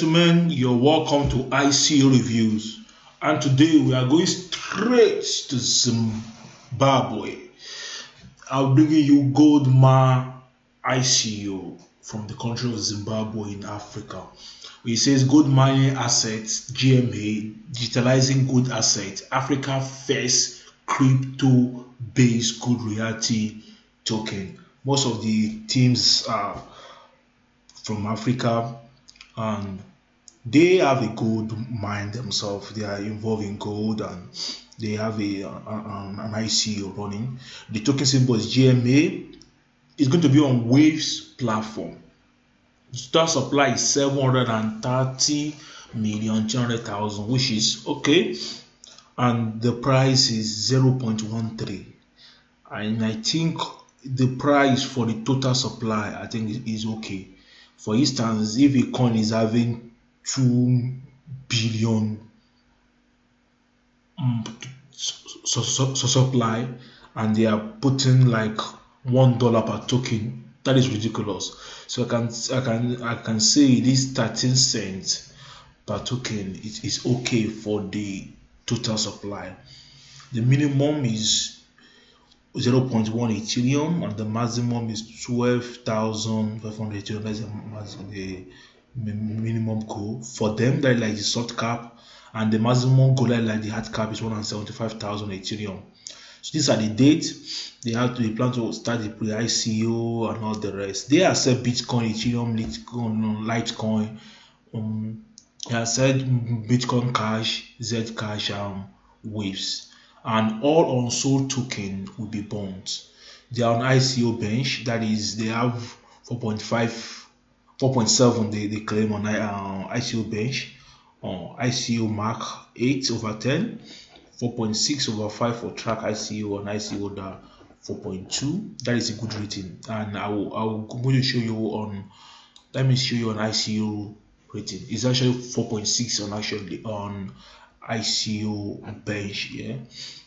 Gentlemen, you're welcome to ICO Reviews, and today we are going straight to Zimbabwe. I'm bringing you Goldma Ico from the country of Zimbabwe in Africa. It says gold mining assets, GMA, digitalizing gold assets, Africa first crypto-based gold reality token. Most of the teams are from Africa, and they have a gold mine themselves. They are involved in gold, and they have an ICO running. The token symbol is GMA. It's going to be on Waves platform. The total supply is 730,200,000, which is okay, and the price is 0.13. And I think the price for the total supply, I think, is okay. For instance, if a coin is having 2 billion supply, and they are putting like $1 per token, that is ridiculous. So I can say this 13 cents per token is okay for the total supply. The minimum is 0.1 Ethereum, and the maximum is 12,500 Ethereum. That's the minimum goal for them. That is like the soft cap, and the maximum goal, like the hard cap, is 175,000 Ethereum. So these are the dates. They plan to start the pre-ICO and all the rest. They accept Bitcoin, Ethereum, Litecoin. They accept Bitcoin Cash, Zcash, Waves. And all unsold token will be burnt. They are on ICO bench. That is, they have 4.7 they claim on ICO bench. ICO mark 8/10, 4.6/5 for track ICO, and ICO 4.2. That is a good rating. And I'm going to show you on. Let me show you an ICO rating. It's actually 4.6 on ICO bench. Yeah,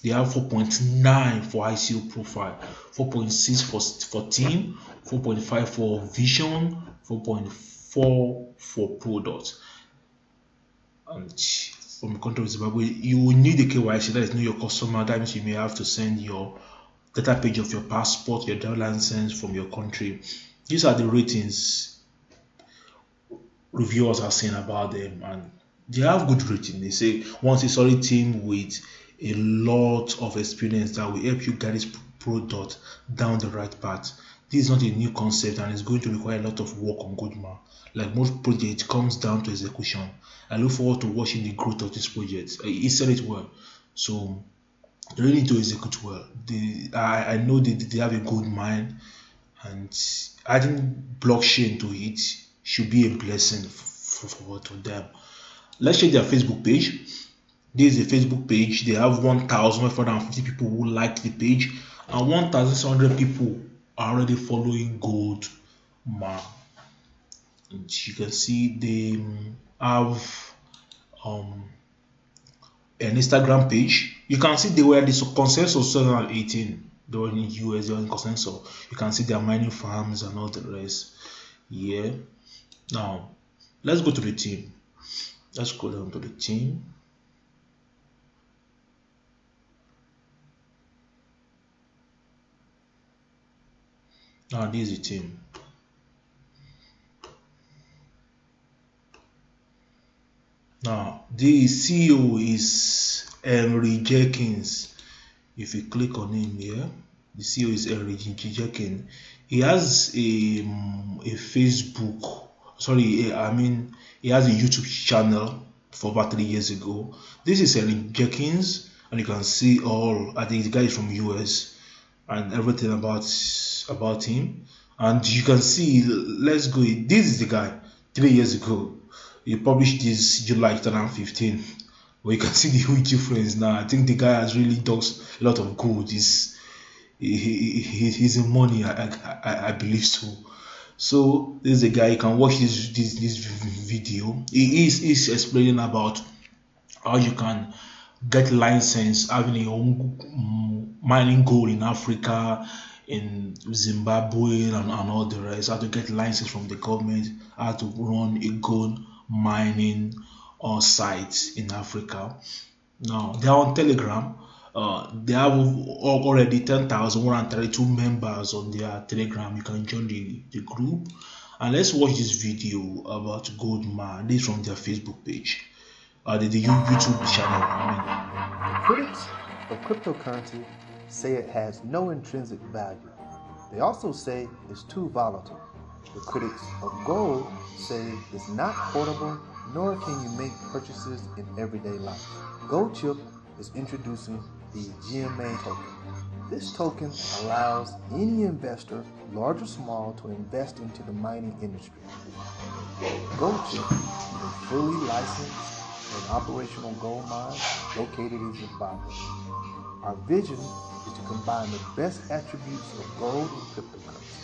they have 4.9 for ICO profile, 4.6 for team, 4.5 for vision, 4.4 for product. And from the country of Zimbabwe, you will need a KYC, that is know your customer. That means you may have to send your data page of your passport, your driver license from your country. These are the ratings reviewers are saying about them, and they have good rating. They say once a solid team with a lot of experience that will help you get this product down the right path. This is not a new concept, and it's going to require a lot of work on Goldma. Like most projects, it comes down to execution. I look forward to watching the growth of this project. He said it well, so they really need to execute well. I know they have a gold mine, and adding blockchain to it should be a blessing for them. Let's check their Facebook page. This is a Facebook page. They have 1,550 people who like the page, and 1,600 people are already following Goldma. And you can see they have an Instagram page. You can see they were the consensus 2018. They were in the US, they were in consensus. You can see their mining farms and all the rest. Yeah. Now let's go to the team. Let's go down to the team. Now this is the team. Now the CEO is Henry Jenkins. If you click on him here, the CEO is Henry Jenkins. He has a Facebook. Sorry, he has a YouTube channel for about 3 years ago. This is Henry Jenkins, and you can see all. I think the guy is from US, and everything about him. And you can see. Let's go. This is the guy 3 years ago. He published this July 2015. But you can see the huge difference now. I think the guy has really done a lot of good. He's in money. I believe so. So this is a guy. You can watch this video. He's explaining about how you can get license, having your own mining gold in Africa, in Zimbabwe, and all the rest. How to get license from the government, how to run a gold mining sites in Africa. Now they are on Telegram. They have already 10,132 members on their Telegram. You can join the group. And let's watch this video about Goldma. This is from their Facebook page. The YouTube channel. Critics of cryptocurrency say it has no intrinsic value. They also say it's too volatile. The critics of gold say it's not portable, nor can you make purchases in everyday life. Goldchip is introducing the GMA token. This token allows any investor, large or small, to invest into the mining industry. Goldchip is a fully licensed and operational gold mine located in Zimbabwe. Our vision is to combine the best attributes of gold and cryptocurrency.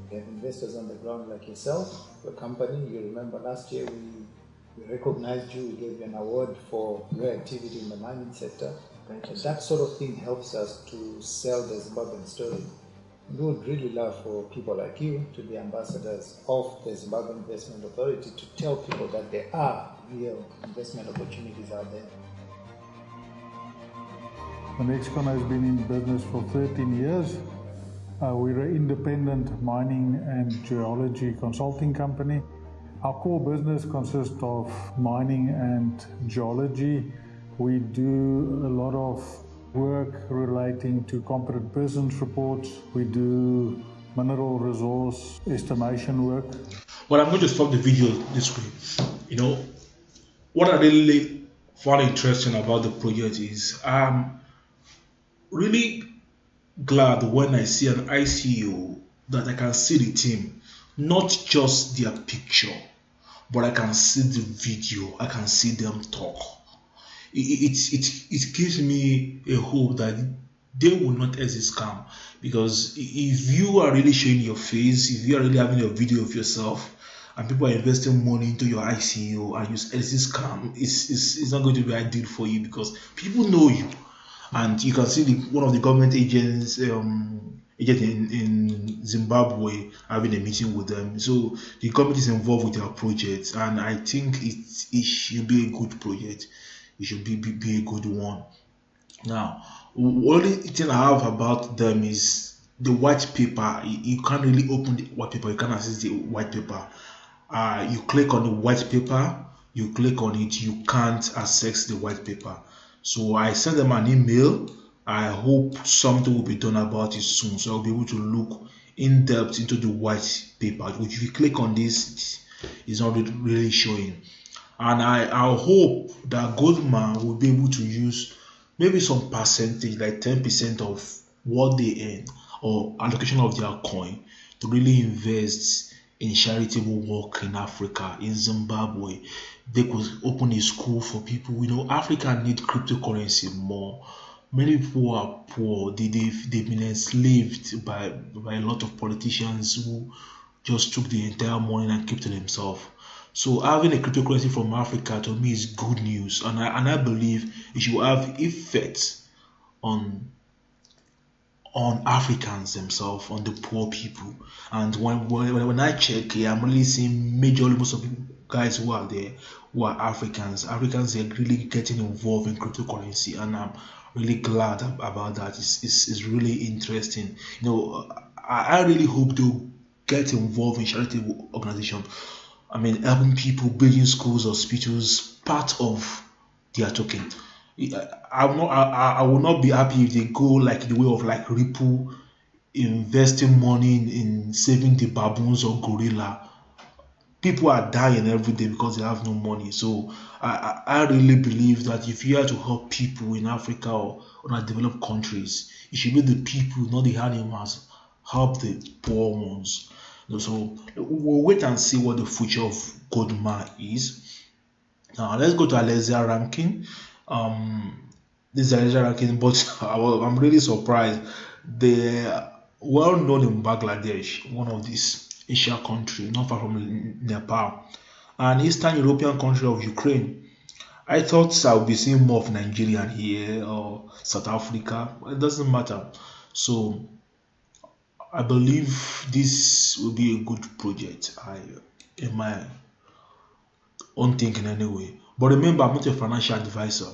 We have investors on the ground like yourself, your company. You remember last year we recognized you, we gave you an award for your activity in the mining sector. That sort of thing helps us to sell the Zimbabwean story. We would really love for people like you to be ambassadors of the Zimbabwe Investment Authority to tell people that there are real investment opportunities out there. Nexcon has been in business for 13 years. We're an independent mining and geology consulting company. Our core business consists of mining and geology. We do a lot of work relating to competent persons reports. We do mineral resource estimation work. Well, I'm going to stop the video this way. What I really found interesting about the project is I'm really glad when I see an ICO that I can see the team, not just their picture, but I can see the video, I can see them talk. It gives me a hope that they will not exit scam, because if you are really showing your face, if you are really having a video of yourself and people are investing money into your ICO and you exit scam, it's not going to be ideal for you, because people know you. And you can see one of the government agents in Zimbabwe having a meeting with them. So the government is involved with their project, and I think it should be a good project. It should be a good one. Now, the only thing I have about them is the white paper. You can't really open the white paper. You can't access the white paper. You click on the white paper, you click on it, you can't access the white paper. So I sent them an email. I hope something will be done about it soon, so I'll be able to look in depth into the white paper, which if you click on this, it's not really showing. And I hope that Goldma will be able to use maybe some percentage, like 10% of what they earn or allocation of their coin, to really invest in charitable work in Africa, in Zimbabwe. They could open a school for people. Africa need cryptocurrency more. Many people are poor. They've been enslaved by a lot of politicians who just took the entire money and kept to themselves. So having a cryptocurrency from Africa, to me, is good news, and I believe it should have effects on Africans themselves, on the poor people. And when I check here, I'm really seeing most of the guys who are there who are Africans. Africans are really getting involved in cryptocurrency, and I'm really glad about that. It's really interesting. I really hope they'll get involved in charitable organizations. Helping people, building schools, hospitals, part of their token. I will not be happy if they go like the way of like Ripple, investing money in saving the baboons or gorilla. People are dying every day because they have no money. So I really believe that if you are to help people in Africa or developed countries, it should be the people, not the animals. Help the poor ones. So we'll wait and see what the future of Goldma is. Now let's go to Alexia Rankin. This is Alexia Rankin, but I'm really surprised. They're well known in Bangladesh, one of these Asia countries, not far from Nepal, and Eastern European country of Ukraine. I thought I would be seeing more of Nigerian here or South Africa. It doesn't matter. So I believe this will be a good project. In my own thinking anyway. But remember, I'm not a financial advisor.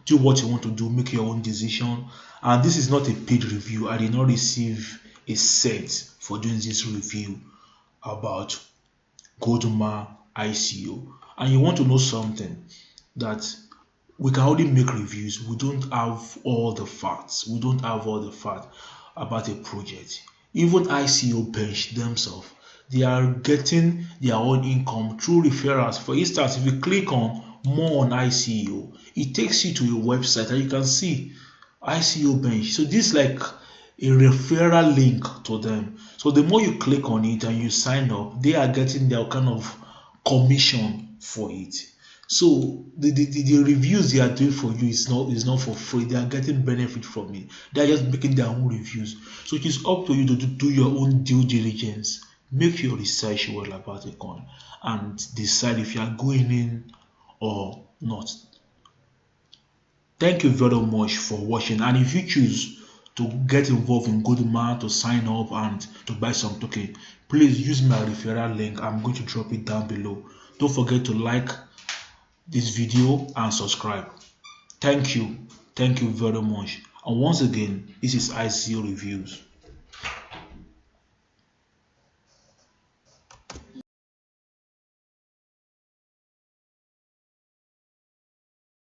Do what you want to do, make your own decision. And this is not a paid review. I did not receive a cent for doing this review about Goldma Ico. And you want to know something, that we can only make reviews. We don't have all the facts. We don't have all the facts about a project. Even ICO bench themselves, they are getting their own income through referrals. For instance, if you click on more on ICO, it takes you to a website and you can see ICO bench. So this is like a referral link to them. So the more you click on it and you sign up, they are getting their kind of commission for it. So the reviews they are doing for you is not for free. They are getting benefit from it. They are just making their own reviews. So it is up to you to do your own due diligence. Make your research well about a coin and decide if you are going in or not. Thank you very much for watching. And if you choose to get involved in Goldma, to sign up and to buy some token, please use my referral link. I'm going to drop it down below. Don't forget to like this video and subscribe. Thank you very much. And once again, this is ICO Reviews.